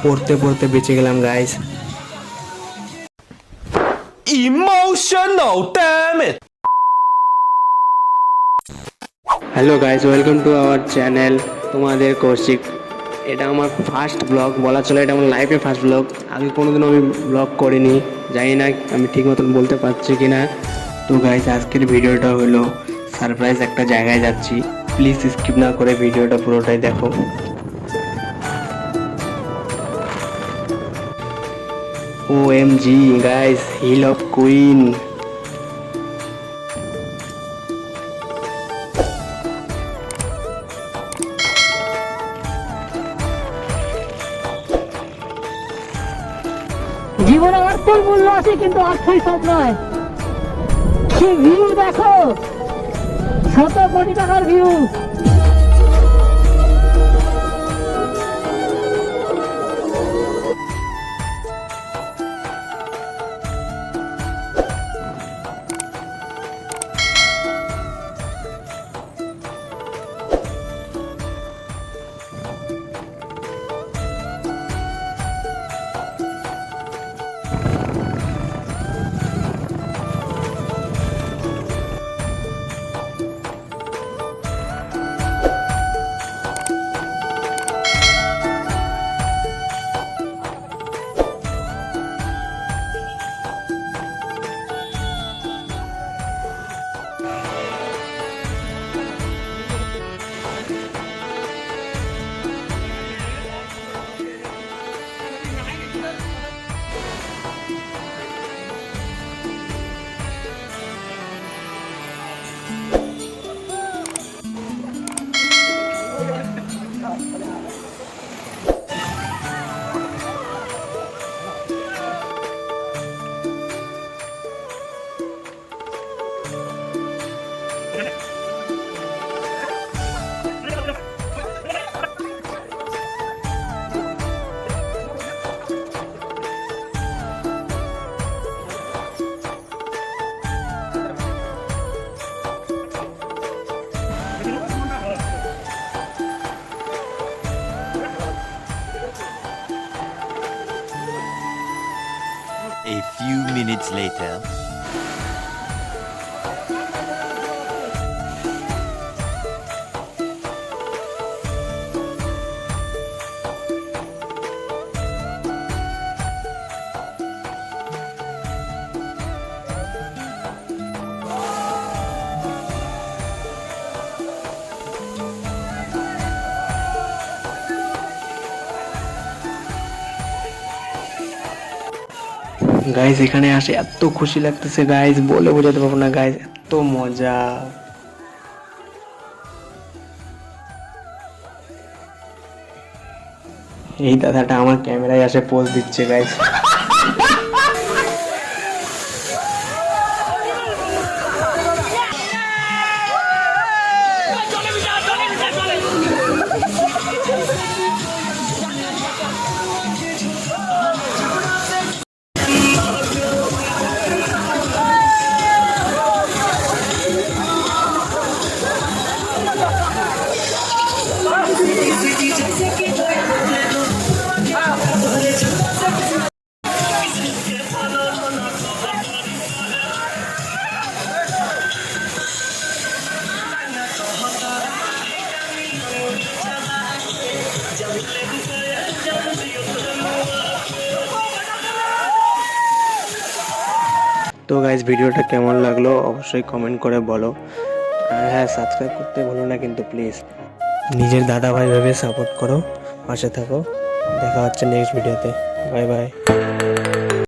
পড়তে পড়তে বেঁচে গেলাম guys. Emotional, damn it! Hello guys, welcome to our channel তোমাদের কৌশিক। এটা আমার ফার্স্ট ব্লগ বলা চলে, এটা আমার লাইফে ফার্স্ট ব্লগ। আগে কোনোদিনও আমি ব্লগ করিনি, জানি না আমি ঠিক মতন বলতে পারছি কি না। তো গাইস, আজকের ভিডিওটা হলো সারপ্রাইজ একটা জায়গায় যাচ্ছি। প্লিজ স্কিপ না করে ভিডিওটা পুরোটাই দেখো। OMG guys, hill of queen. জীবনে অর্থের মূল্য আছে, কিন্তু অর্থই সব নয়। সে ভিউ দেখো, 100 কোটি টাকার view. A few minutes later. Guys, এখানে আসে এত খুশি লাগতেছে গাইজ, বলে বোঝাতে পারবো না গাইজ, এত মজা। এই দাদাটা আমার ক্যামেরায় আসে পোজ দিচ্ছে গাইজ। তো গাইজ, ভিডিওটা কেমন লাগলো অবশ্যই কমেন্ট করে বলো। আর হ্যাঁ, সাবস্ক্রাইব করতে ভুলো না কিন্তু প্লিজ। নিজের দাদা ভাই ভেবে সাপোর্ট করো, পাশে থাকো। দেখা হচ্ছে নেক্সট ভিডিওতে। Bye bye.